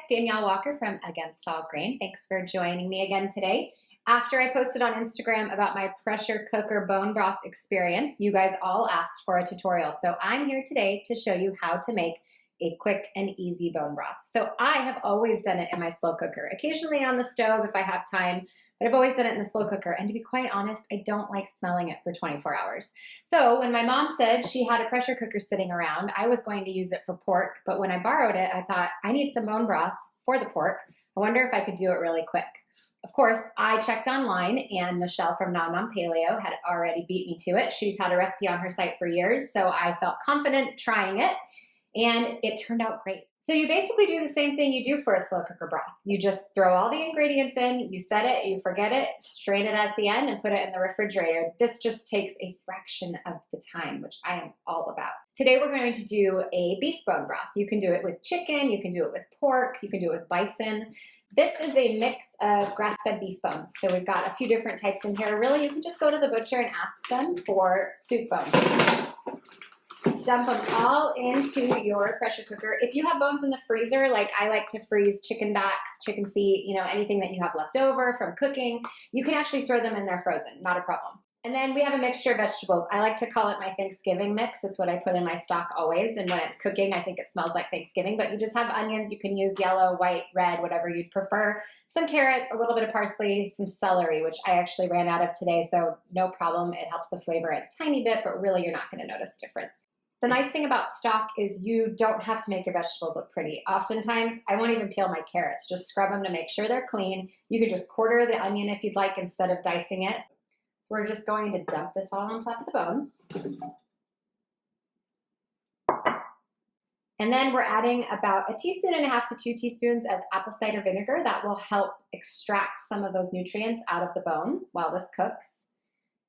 Danielle Walker from Against All Grain. Thanks for joining me again today. After I posted on Instagram about my pressure cooker bone broth experience, you guys all asked for a tutorial. So I'm here today to show you how to make a quick and easy bone broth. So I have always done it in my slow cooker, occasionally on the stove if I have time, but I've always done it in the slow cooker. And to be quite honest, I don't like smelling it for 24 hours. So when my mom said she had a pressure cooker sitting around, I was going to use it for pork, but when I borrowed it, I thought I need some bone broth for the pork. I wonder if I could do it really quick. Of course, I checked online and Michelle from Nom Nom Paleo had already beat me to it. She's had a recipe on her site for years, so I felt confident trying it and it turned out great. So you basically do the same thing you do for a slow cooker broth. You just throw all the ingredients in, you set it, you forget it, strain it at the end and put it in the refrigerator. This just takes a fraction of the time, which I am all about. Today we're going to do a beef bone broth. You can do it with chicken, you can do it with pork, you can do it with bison. This is a mix of grass-fed beef bones. So we've got a few different types in here. Really, you can just go to the butcher and ask them for soup bones. Dump them all into your pressure cooker. If you have bones in the freezer, like I like to freeze chicken backs, chicken feet, anything that you have left over from cooking, you can actually throw them in there frozen, not a problem. And then we have a mixture of vegetables. I like to call it my Thanksgiving mix. It's what I put in my stock always. And when it's cooking, I think it smells like Thanksgiving, but you just have onions. You can use yellow, white, red, whatever you'd prefer. Some carrots, a little bit of parsley, some celery, which I actually ran out of today. So no problem. It helps the flavor a tiny bit, but really you're not going to notice a difference. The nice thing about stock is you don't have to make your vegetables look pretty. Oftentimes, I won't even peel my carrots. Just scrub them to make sure they're clean. You can just quarter the onion if you'd like instead of dicing it. So we're just going to dump this all on top of the bones. And then we're adding about 1.5 teaspoons to 2 teaspoons of apple cider vinegar. That will help extract some of those nutrients out of the bones while this cooks.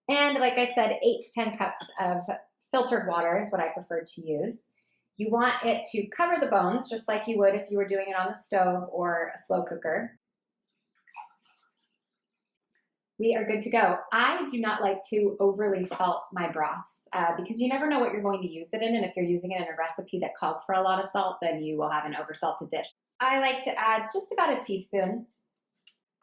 And like I said, 8 to 10 cups of filtered water is what I prefer to use. You want it to cover the bones just like you would if you were doing it on the stove or a slow cooker. We are good to go. I do not like to overly salt my broths because you never know what you're going to use it in, and if you're using it in a recipe that calls for a lot of salt, then you will have an oversalted dish. I like to add just about 1 teaspoon.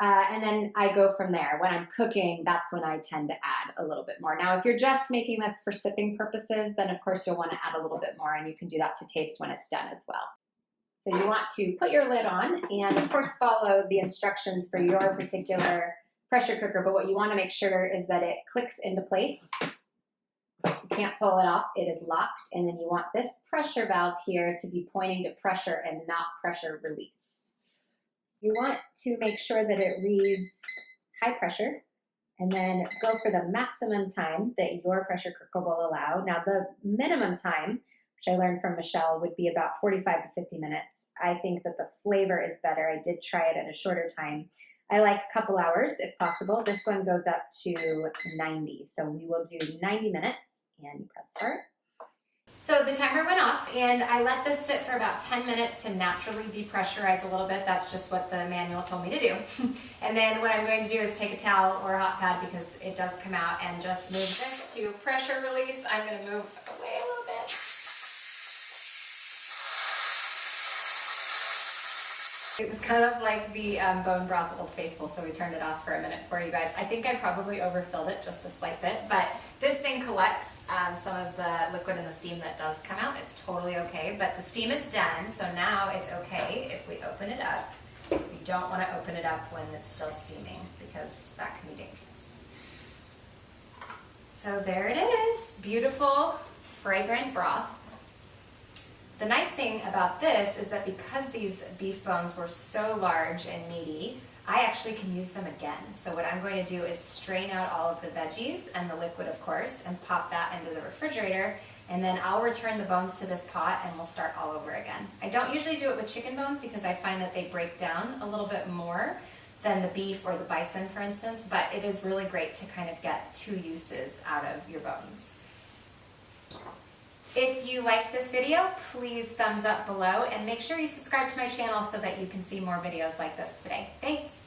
And then I go from there. When I'm cooking, that's when I tend to add a little bit more. Now, if you're just making this for sipping purposes, then of course you'll want to add a little bit more, and you can do that to taste when it's done as well. So you want to put your lid on and of course follow the instructions for your particular pressure cooker, but what you want to make sure is that it clicks into place. You can't pull it off, it is locked, and then you want this pressure valve here to be pointing to pressure and not pressure release. You want to make sure that it reads high pressure and then go for the maximum time that your pressure cooker will allow. Now the minimum time, which I learned from Michelle, would be about 45 to 50 minutes. I think that the flavor is better. I did try it at a shorter time. I like a couple hours if possible. This one goes up to 90. So we will do 90 minutes and you press start. So the timer went off and I let this sit for about 10 minutes to naturally depressurize a little bit. That's just what the manual told me to do. And then what I'm going to do is take a towel or a hot pad because it does come out and just move this to pressure release. I'm going to move away a little bit. It was kind of like the bone broth Old Faithful, so we turned it off for a minute for you guys. I think I probably overfilled it just a slight bit, but this thing collects some of the liquid and the steam that does come out. It's totally okay, but the steam is done, so now it's okay if we open it up. You don't want to open it up when it's still steaming because that can be dangerous. So there it is, beautiful, fragrant broth. The nice thing about this is that because these beef bones were so large and meaty, I actually can use them again. So what I'm going to do is strain out all of the veggies and the liquid, of course, and pop that into the refrigerator. And then I'll return the bones to this pot and we'll start all over again. I don't usually do it with chicken bones because I find that they break down a little bit more than the beef or the bison, for instance, but it is really great to kind of get 2 uses out of your bones. If you liked this video, please thumbs up below and make sure you subscribe to my channel so that you can see more videos like this today. Thanks!